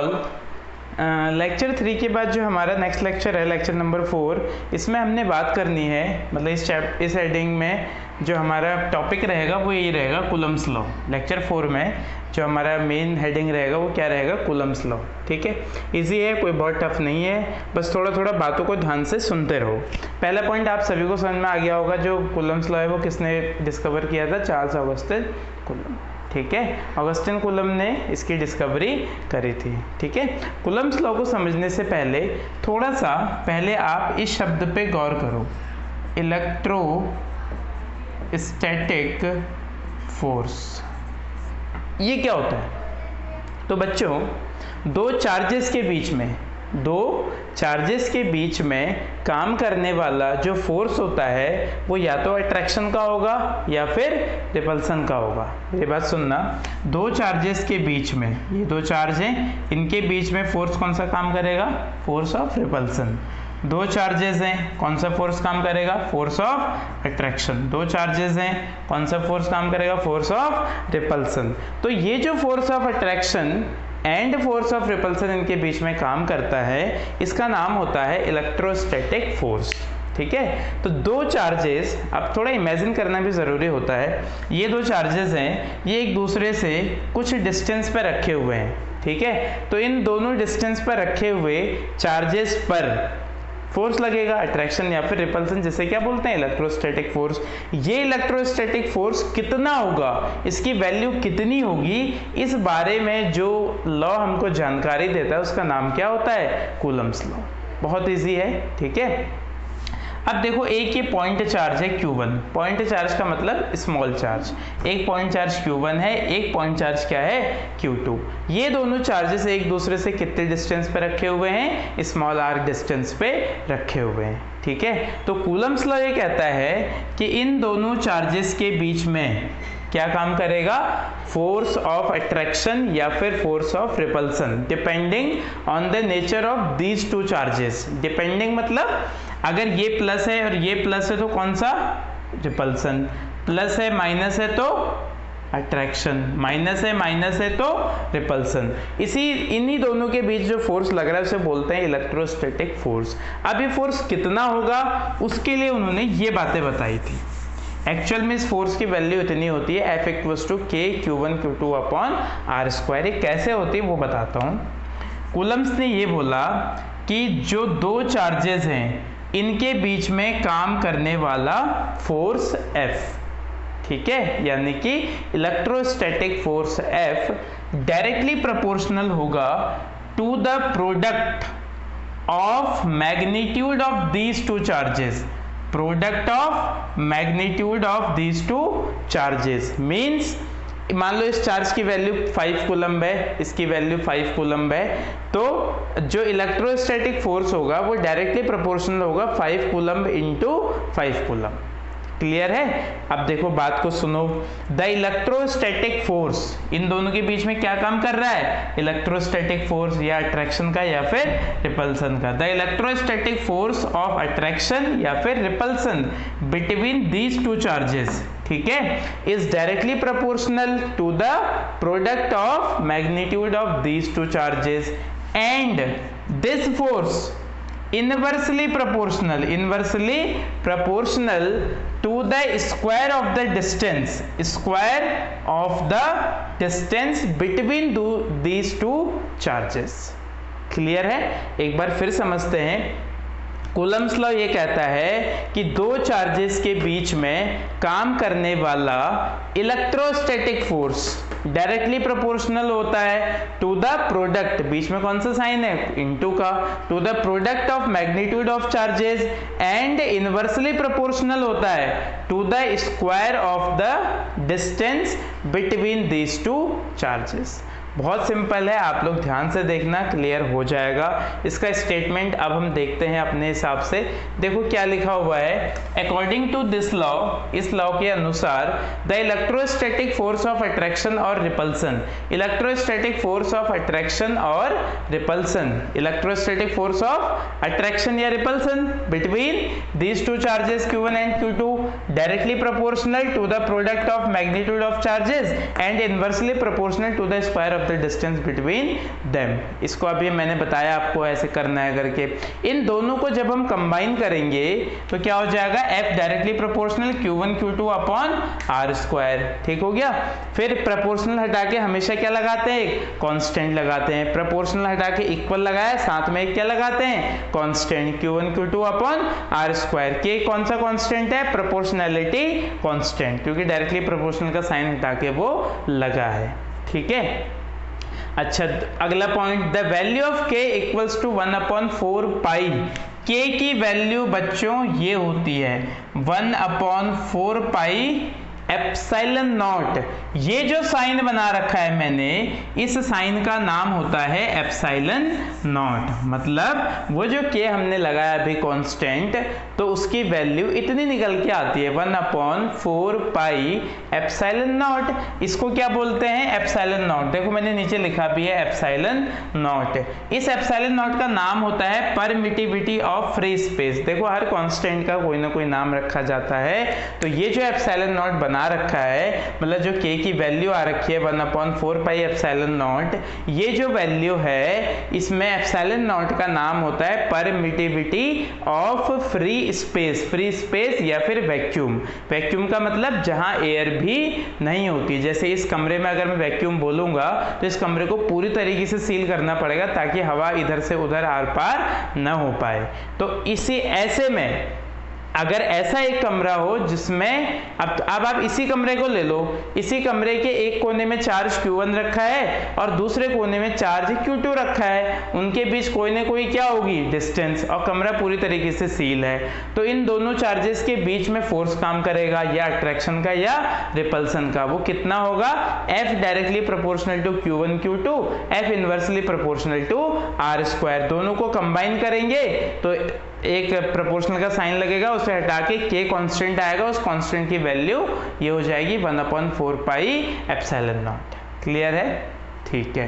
All, lecture 3 के बाद जो हमारा नेक्स्ट लेक्चर है लेक्चर नंबर 4, इसमें हमने बात करनी है, मतलब इस हेडिंग में जो हमारा टॉपिक रहेगा वो यही रहेगा कूलम्स लॉ। लेक्चर 4 में जो हमारा मेन हेडिंग रहेगा वो क्या रहेगा, कूलम्स लॉ। ठीक है, इजी है, कोई बहुत टफ नहीं है, बस थोड़ा थोड़ा बातों को ध्यान से सुनते रहो। पहला पॉइंट आप सभी को समझ में आ गया होगा, जो कूलम्स लॉ है वो किसने डिस्कवर किया था, चार्ल्स ऑगस्टिन कूलम। ठीक है, ऑगस्टिन कूलम ने इसकी डिस्कवरी करी थी। ठीक है, कूलम्स लॉ को समझने से पहले थोड़ा सा पहले आप इस शब्द पे गौर करो, इलेक्ट्रोस्टैटिक फोर्स। ये क्या होता है? तो बच्चों, दो चार्जेस के बीच में काम करने वाला जो फोर्स होता है वो या तो अट्रैक्शन का होगा या फिर रिपल्सन का होगा। ये बात सुनना, दो चार्जेस के बीच में, ये दो चार्ज हैं, इनके बीच में फोर्स कौन सा काम करेगा, फोर्स ऑफ रिपल्सन। दो चार्जेस हैं, कौन सा फोर्स काम करेगा, फोर्स ऑफ अट्रैक्शन। दो चार्जेस हैं, कौन सा फोर्स काम करेगा, फोर्स ऑफ रिपल्सन। तो ये जो force of attraction and force of repulsion इनके बीच में काम करता है, इसका नाम होता है इलेक्ट्रोस्टैटिक फोर्स। ठीक है, तो दो चार्जेस, अब थोड़ा इमेजिन करना भी ज़रूरी होता है। ये दो चार्जेस हैं, ये एक दूसरे से कुछ डिस्टेंस पर रखे हुए हैं। ठीक है, तो इन दोनों डिस्टेंस पर रखे हुए चार्जेस पर फोर्स लगेगा, अट्रैक्शन या फिर रिपल्सन, जिसे क्या बोलते हैं, इलेक्ट्रोस्टैटिक फोर्स। ये इलेक्ट्रोस्टैटिक फोर्स कितना होगा, इसकी वैल्यू कितनी होगी, इस बारे में जो लॉ हमको जानकारी देता है उसका नाम क्या होता है, कूलम्स लॉ। बहुत इजी है। ठीक है, अब देखो, एक ये पॉइंट चार्ज है Q1। पॉइंट चार्ज का मतलब स्मॉल चार्ज। एक पॉइंट चार्ज Q1 है, एक पॉइंट चार्ज क्या है, Q2। ये दोनों चार्जेस एक दूसरे से कितने डिस्टेंस पे रखे हुए हैं, स्मॉल r डिस्टेंस पे रखे हुए हैं। ठीक है, तो कूलम्स लॉ ये कहता है कि इन दोनों चार्जेस के बीच में क्या काम करेगा, फोर्स ऑफ अट्रैक्शन या फिर force of repulsion, depending on the nature of these two charges. Depending मतलब अगर ये प्लस है और ये प्लस है तो कौन सा, रिपल्सन। प्लस है माइनस है तो अट्रैक्शन, माइनस है तो रिपल्सन। इन्हीं दोनों के बीच जो फोर्स लग रहा है उसे बोलते हैं इलेक्ट्रोस्टैटिक फोर्स। अब ये फोर्स कितना होगा, उसके लिए उन्होंने ये बातें बताई थी। एक्चुअल में इस फोर्स की वैल्यू इतनी होती है, F = K Q1 Q2 upon R²। ये कैसे होती है वो बताता हूँ। कूलम्स ने ये बोला कि जो दो चार्जेस हैं इनके बीच में काम करने वाला फोर्स F, ठीक है, यानी कि electrostatic force F directly proportional होगा to the product of magnitude of these two charges. Product of magnitude of these two charges means, मान लो इस चार्ज की वैल्यू 5 कूलम्ब है, इसकी वैल्यू 5 कूलम्ब है, तो जो इलेक्ट्रोस्टैटिक फोर्स होगा वो डायरेक्टली प्रोपोर्शनल होगा 5 कूलम्ब इंटू 5 कूलम्ब। क्लियर है? अब देखो बात को सुनो, द इलेक्ट्रोस्टैटिक फोर्स, इन दोनों के बीच में क्या काम कर रहा है, इलेक्ट्रोस्टैटिक फोर्स या अट्रैक्शन का या फिर रिपल्सन का। The electrostatic force of attraction या फिर repulsion between these two charges, ठीक है, is directly proportional to the product of magnitude of these two charges and this force inversely proportional to the square of the distance between these two charges। Clear है? एक बार फिर समझते हैं। Coulomb's law ये कहता है कि दो चार्जेस के बीच में काम करने वाला इलेक्ट्रोस्टैटिक फोर्स डायरेक्टली प्रोपोर्शनल होता है टू द प्रोडक्ट, बीच में कौन सा साइन है, इनटू का, to the product of magnitude of charges and inversely proportional होता है to the square of the distance between these two charges. बहुत सिंपल है, आप लोग ध्यान से देखना, क्लियर हो जाएगा। इसका स्टेटमेंट अब हम देखते हैं अपने हिसाब से। देखो क्या लिखा हुआ है, अकॉर्डिंग टू दिस लॉ, इस लॉ के अनुसार the electrostatic force of attraction और repulsion, electrostatic force of attraction और repulsion, electrostatic force of attraction या repulsion between these two charges Q1 and Q2 directly proportional to the product of magnitude of charges and inversely proportional to the square of of the distance between them. इसको अभी मैंने बताया आपको ऐसे करना है करके। इन दोनों को जब हम कंबाइन करेंगे तो क्या हो जाएगा, F directly proportional Q1 Q2 upon R square. ठीक हो गया। फिर प्रोपोर्शनल हटा के हमेशा क्या लगाते हैं, कांस्टेंट लगाते हैं। प्रोपोर्शनल हटा के इक्वल लगाया, साथ में क्या लगाते हैं, constant Q1 Q2 upon R square. के कौन सा कांस्टेंट है, प्रोपोर्शनैलिटी कांस्टेंट, क्योंकि डायरेक्टली प्रोपोर्शनल का साइन हटा के वो लगा है। ठीक है। अच्छा, अगला point, the value of k equals to 1/4 pi. k की वैल्यू बच्चों ये होती है 1/4 पाई एप्सिलॉन नॉट। ये जो साइन बना रखा है मैंने, इस साइन का नाम होता है एप्सिलॉन नॉट। मतलब वो जो k हमने लगाया अभी कांस्टेंट, तो उसकी वैल्यू इतनी निकल के आती है 1/4 पाई एप्सिलॉन नॉट। इसको क्या बोलते हैं, एप्सिलॉन नॉट। देखो मैंने नीचे लिखा भी है एप्सिलॉन नॉट। इस एप्सिलॉन नॉट का नाम होता है परमिटिविटी ऑफ फ्री स्पेस। देखो हर कांस्टेंट का कोई ना कोई नाम रखा जाता है। तो ये जो एप्सिलॉन नॉट बना रखा है, मतलब जो k की वैल्यू आ रखी है 1/4 पाई एप्सिलॉन नॉट, ये जो वैल्यू है इसमें एप्सिलॉन नॉट का नाम होता है permittivity of free space. Free space या फिर वैक्यूम। वैक्यूम का मतलब जहां एयर भी नहीं होती। जैसे इस कमरे में अगर मैं वैक्यूम बोलूंगा तो इस कमरे को पूरी तरीके से सील करना पड़ेगा ताकि हवा इधर से उधर आर पार न हो पाए। तो इसी ऐसे में अगर ऐसा एक कमरा हो जिसमें अब आप इसी कमरे को ले लो, इसी कमरे के एक कोने में चार्ज Q1 रखा है और दूसरे कोने में चार्ज Q2 रखा है, उनके बीच कोई ना कोई क्या होगी, डिस्टेंस, और कमरा पूरी तरीके से सील है। तो इन दोनों चार्जेस के बीच में फोर्स काम करेगा, या अट्रैक्शन का या रिपल्सन का। वो कितना होगा, F directly proportional to Q1 Q2, F inversely proportional to R square. दोनों को कंबाइन करेंगे तो एक प्रोपोर्शनल का साइन लगेगा, उसे हटा के k कांस्टेंट आएगा, उस कांस्टेंट की वैल्यू ये हो जाएगी 1/4 पाई एप्सिलॉन नॉट। क्लियर है? ठीक है।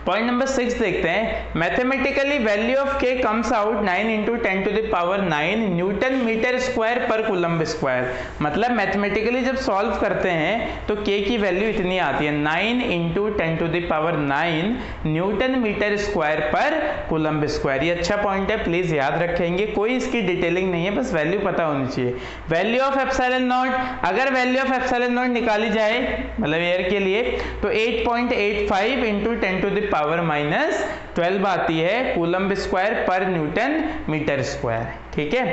पॉइंट नंबर 6 देखते हैं। Mathematically value of k comes out 9 × 10⁹ newton metre square पर कूलम्ब स्क्वायर। मतलब मैथमेटिकली जब सॉल्व करते हैं तो k की वैल्यू इतनी आती है 9 × 10⁹ न्यूटन मीटर स्क्वायर पर कूलम्ब स्क्वायर। ये अच्छा पॉइंट है, प्लीज याद रखेंगे। कोई इसकी डिटेलिंग नहीं है, बस वैल्यू पता होनी चाहिए। वैल्यू ऑफ एप्सिलॉन नॉट, अगर वैल्यू ऑफ एप्सिलॉन नॉट निकाली जाए मतलब एयर के लिए, तो 8.85 × 10⁻⁻12 आती है कूलम्ब स्क्वायर पर न्यूटन मीटर स्क्वायर। ठीक है।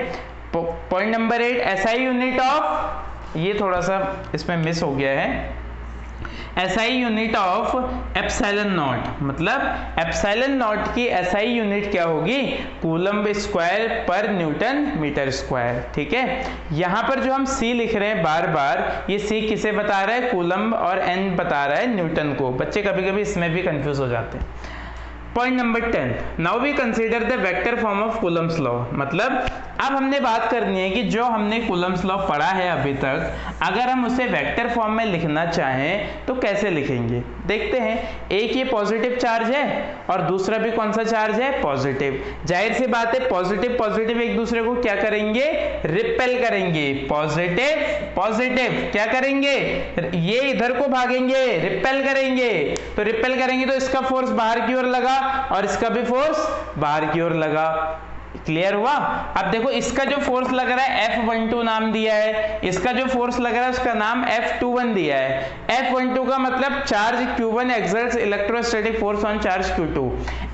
Point number 8, SI unit of, ये थोड़ा सा इसमें मिस हो गया है, SI unit of epsilon not. मतलब एप्सिलॉन नॉट की एसआई यूनिट क्या होगी, कूलम्ब स्क्वायर पर न्यूटन मीटर स्क्वायर। ठीक है। यहाँ पर जो हम C लिख रहे हैं बार बार, ये C किसे बता रहा है, कूलम्ब, और N बता रहा है न्यूटन को। बच्चे कभी कभी इसमें भी कंफ्यूज हो जाते हैं। Point number 10, now we consider the vector form of Coulomb's law. मतलब अब हमने बात करनी है कि जो हमने कूलम्ब्स लॉ पढ़ा है अभी तक, अगर हम उसे वेक्टर फॉर्म में लिखना चाहें तो कैसे लिखेंगे। देखते हैं। एक ये पॉजिटिव चार्ज है और दूसरा भी कौन सा चार्ज है, पॉजिटिव। जाहिर सी बात है पॉजिटिव पॉजिटिव एक दूसरे को क्या करेंगे, रिपेल करेंगे। पॉजिटिव पॉजिटिव क्या करेंगे, ये इधर को भागेंगे, रिपेल करेंगे। तो रिपेल करेंगे तो इसका फोर्स बाहर की ओर लगा और इसका भी फोर्स बाहर की ओर लगा। क्लियर हुआ। अब देखो इसका जो फोर्स लग रहा है F12 नाम दिया है, इसका जो फोर्स लग रहा है उसका नाम F21 दिया है। F12 का मतलब charge Q1 exerts electrostatic force on charge Q2।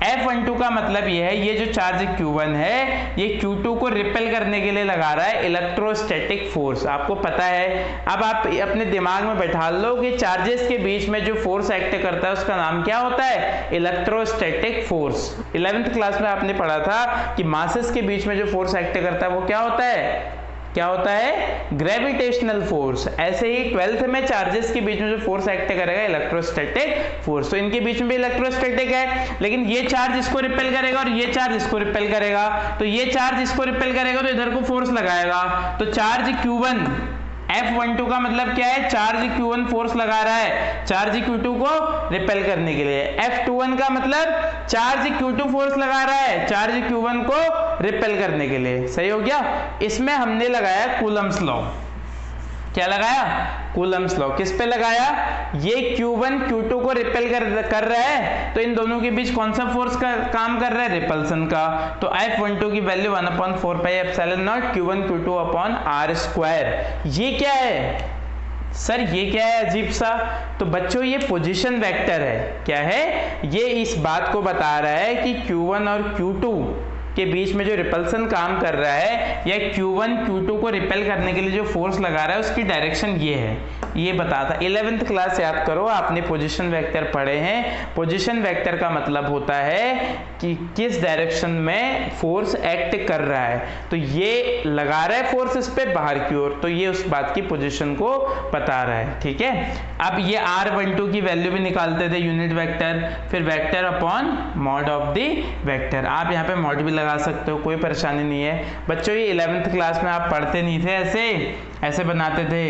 F12 का मतलब ये है, ये जो चार्ज Q1 है ये Q2 को रिपेल करने के लिए लगा रहा है इलेक्ट्रोस्टैटिक फोर्स। आपको पता है। अब आप अपने दिमाग में बैठा लो कि चार्जेस के बीच में जो फोर्स एक्ट करता है उसका नाम क्या होता है, इलेक्ट्रोस्टैटिक फोर्स। 11th क्लास में आपने पढ़ा था कि मासेस के बीच में जो फोर्स एक्ट करता है वो क्या होता है, क्या होता है, ग्रेविटेशनल फोर्स। ऐसे ही 12th में चार्जेस के बीच में जो फोर्स एक्ट करेगा, इलेक्ट्रोस्टैटिक फोर्स। तो इनके बीच में भी इलेक्ट्रोस्टैटिक है, लेकिन ये चार्ज इसको रिपेल करेगा और ये चार्ज इसको रिपेल करेगा। तो ये चार्ज इसको रिपेल करेगा तो इधर को फोर्स लगाएगा। तो चार्ज Q1 F12 का मतलब क्या है, चार्ज Q1 फोर्स लगा रहा है चार्ज Q2 को रिपेल करने के लिए। F21 का मतलब चार्ज Q2 फोर्स लगा रहा है चार्ज Q1 को रिपेल करने के लिए। सही हो गया। इसमें हमने लगाया कूलम्ब्स लॉ। क्या लगाया, कूलम्स लॉ। किस पे लगाया, ये Q1 Q2 को रिपेल कर रहा है, तो इन दोनों के बीच कौन सा फोर्स का काम कर रहा है, रिपल्सन का। तो F12 की value 1/4πε0 Q1 Q2 upon R square. ये क्या है सर, ये क्या है अजीब सा। तो बच्चों ये पोजीशन वेक्टर है। क्या है, ये इस बात को बता रहा है कि Q1 और Q2 के बीच में जो रिपल्सन काम कर रहा है, या Q1 Q2 को रिपेल करने के लिए जो फोर्स लगा रहा है, उसकी डायरेक्शन ये है, ये बताता। 11th क्लास याद करो, आपने पोजीशन वेक्टर पढ़े हैं। पोजीशन वेक्टर का मतलब होता है कि किस डायरेक्शन में फोर्स एक्ट कर रहा है। तो ये लगा रहा है फोर्स इस पे बाहर की ओर, तो ये उस बात की पोजीशन को बता रहा है। ठीक है, अब ये R12 की वैल्यू भी निकालते थे, यूनिट वेक्टर, फिर vector upon mod of the vector. आप यहाँ पे मॉड भी लगा सकते हो, कोई परेशानी नहीं है। बच्चों ये 11th क्लास में आप पढ़ते नहीं थे, ऐसे बनाते थे,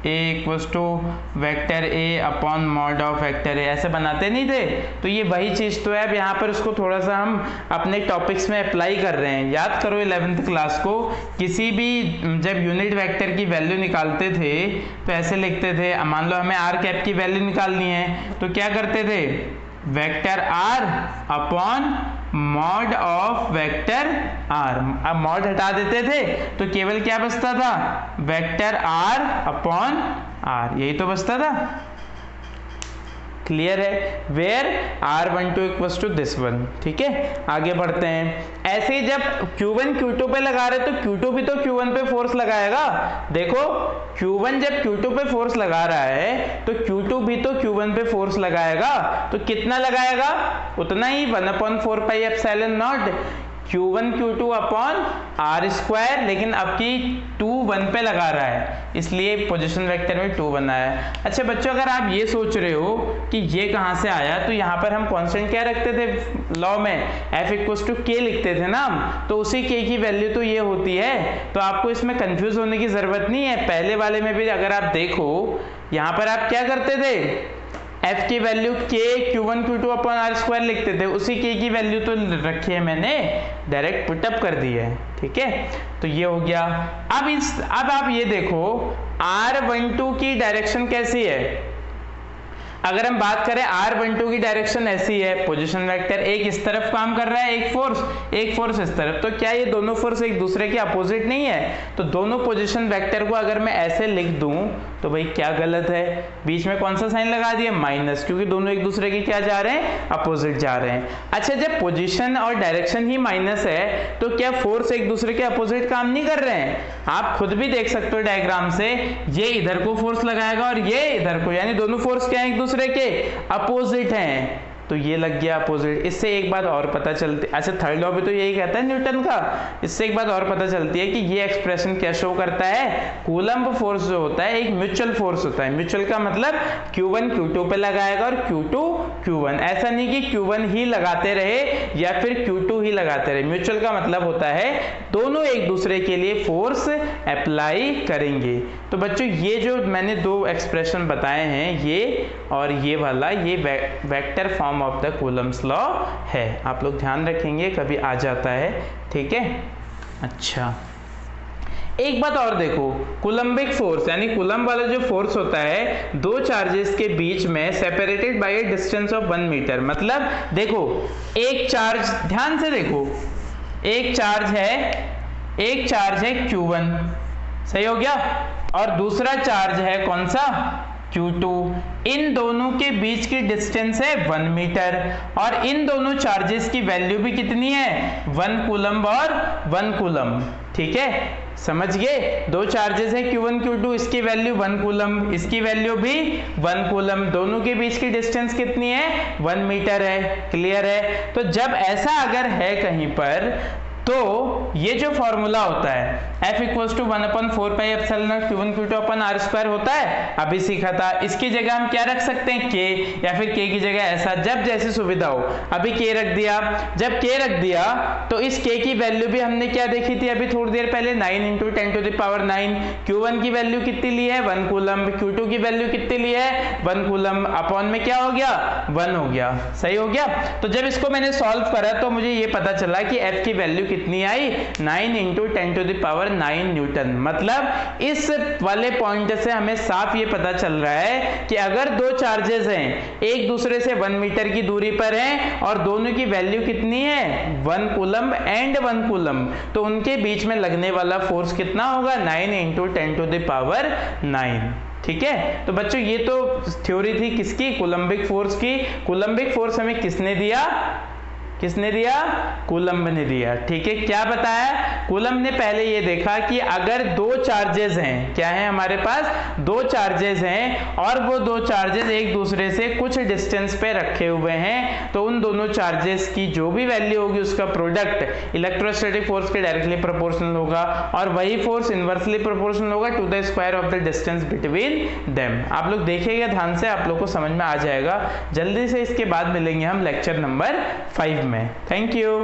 A equals to vector A upon mod of vector A, ऐसे बनाते नहीं थे। तो ये वही चीज़ तो है। अब यहाँ पर उसको थोड़ा सा हम अपने टॉपिक्स में अप्लाई कर रहे हैं। याद करो 11th क्लास को, किसी भी जब यूनिट वेक्टर की वैल्यू निकालते थे तो ऐसे लिखते थे। मान लो हमें R कैप की वैल्यू निकालनी है, तो क्या करते थे, vector R upon mod of vector R। अब मॉड हटा देते थे तो केवल क्या बचता था, वेक्टर R अपॉन R, यही तो बचता था। क्लियर है, where R12 equals to this one. ठीक है, आगे बढ़ते हैं। ऐसे ही जब Q1 Q2 पे लगा रहे तो Q2 भी तो Q1 पे फोर्स लगाएगा। देखो Q1 जब Q2 पे फोर्स लगा रहा है तो Q2 भी तो Q1 पे फोर्स लगाएगा। तो कितना लगाएगा, उतना ही 1/4πε0 Q1 Q2 upon R square, लेकिन अब की 2 1 पे लगा रहा है, इसलिए पोजीशन वेक्टर में 2 1 आया। अच्छा बच्चों, अगर आप ये सोच रहे हो कि ये कहाँ से आया, तो यहाँ पर हम कांस्टेंट क्या रखते थे लॉ में, F इक्वल्स टू K लिखते थे ना हम, तो उसी K की वैल्यू तो ये होती है। तो आपको इसमें कंफ्यूज होने की जरूरत नहीं है। पहले वाले में भी अगर आप देखो, यहाँ पर आप क्या करते थे, F की value K Q1 Q2 upon R square लिखते थे, उसी K की वैल्यू तो रखी है मैंने, डायरेक्ट पुटअप कर दी है। ठीक है, तो ये हो गया। अब आप ये देखो R12 की डायरेक्शन कैसी है। अगर हम बात करें R12 की डायरेक्शन ऐसी है, पोजीशन वेक्टर एक इस तरफ काम कर रहा है, एक फोर्स इस तरफ, तो क्या ये दोनों फोर्स एक दूसरे के अपोजिट नहीं है। तो दोनों पोजीशन वेक्टर को अगर मैं ऐसे लिख दूं तो भाई क्या गलत है, बीच में कौन सा साइन लगा दिया, माइनस, क्योंकि दोनों एक दूसरे के क्या जा रहे हैं, अपोजिट जा रहे हैं। अच्छा, जब पोजीशन और डायरेक्शन ही माइनस है तो क्या फोर्स एक दूसरे के अपोजिट काम नहीं कर रहे हैं। आप खुद भी देख सकते हो डायग्राम से, ये इधर को फोर्स लगाएगा और ये इधर को, यानी दोनों फोर्स क्या है, एक दूसरे के अपोजिट हैं, तो ये लग गया अपोजिट। इससे एक बात और पता चलती, अच्छा थर्ड लॉ भी तो यही कहता है न्यूटन का, इससे एक बात और पता चलती है कि ये एक्सप्रेशन क्या शो करता है, कूलम्ब फोर्स जो होता है एक म्यूचुअल फोर्स होता है। म्यूचुअल का मतलब Q1 Q2 पे लगाएगा और Q2 Q1, ऐसा नहीं कि Q1 ही लगाते रहे या फिर Q2 ही लगाते रहे। म्यूचुअल का मतलब होता है दोनों एक दूसरे के लिए फोर्स अप्लाई करेंगे। तो बच्चों ये जो मैंने दो एक्सप्रेशन बताए हैं, ये और ये वाला, ये vector form of the Coulomb's law है। आप लोग ध्यान रखेंगे, कभी आ जाता है। ठीक है, अच्छा एक बात और देखो, कूलम्बिक फोर्स यानी कूलम्ब वाला जो फोर्स होता है दो चार्जेस के बीच में separated by a distance of 1 metre. मतलब देखो एक चार्ज, ध्यान से देखो, एक चार्ज है Q1, सही हो गया, और दूसरा चार्ज है कौन सा, Q2। इन दोनों के बीच की डिस्टेंस है 1 मीटर और इन दोनों चार्जेस की वैल्यू भी कितनी है, 1 कूलम्ब और 1 कूलम्ब। ठीक है, समझ गए, दो चार्जेस है Q1 Q2, इसकी वैल्यू 1 कूलम्ब, इसकी वैल्यू भी 1 कूलम्ब, दोनों के बीच की डिस्टेंस कितनी है, 1 मीटर है। क्लियर है। तो जब ऐसा अगर है कहीं पर, तो ये जो फॉर्मूला होता है F equals to 1/4πε0 Q1 Q2 अपन R स्क्वायर होता है, अभी सीखा था। इसकी जगह हम क्या रख सकते हैं, K, या फिर K की जगह ऐसा, जब जैसी सुविधा हो। अभी K रख दिया, जब K रख दिया तो इस K की वैल्यू भी हमने क्या देखी थी अभी थोड़ी देर पहले, 9 × 10⁹। Q1 की वैल्यू कितनी ली है, 1 कूलम्ब, Q2 की वैल्यू कितनी ली है, 1 कूलम्ब, अपॉन में क्या हो गया, 1 हो गया। सही हो गया। तो जब इसको मैंने सॉल्व करा तो मुझे ये पता चला कि F की वैल्यू कितनी आई 9 इंटू 10⁹ न्यूटन। मतलब इस वाले पॉइंट से हमें साफ ये पता चल रहा है कि अगर दो चार्जेस हैं एक दूसरे से 1 मीटर की दूरी पर हैं और दोनों की वैल्यू कितनी है 1 कूलम एंड 1 कूलम, तो उनके बीच में लगने वाला फोर्स कितना होगा 9 इंटू 10⁹। ठीक है, तो बच्चों ये तो थ्योरी थी किसकी, कूलम्बिक फोर्स की। कूलम्बिक फोर्स हमें किसने दिया, कूलम्ब ने दिया। ठीक है, क्या बताया कूलम्ब ने, पहले ये देखा कि अगर दो चार्जेस हैं, क्या है हमारे पास दो चार्जेस हैं और वो दो चार्जेस एक दूसरे से कुछ डिस्टेंस पे रखे हुए हैं, तो उन दोनों चार्जेस की जो भी वैल्यू होगी उसका प्रोडक्ट इलेक्ट्रोस्टैटिक फोर्स के डायरेक्टली प्रोपोर्शनल होगा और वही फोर्स इनवर्सली प्रोपोर्शनल होगा to the square of the distance between them. आप लोग देखिएगा ध्यान से, आप लोग को समझ में आ जाएगा। जल्दी से इसके बाद मिलेंगे हम लेक्चर नंबर 5 में। Thank you.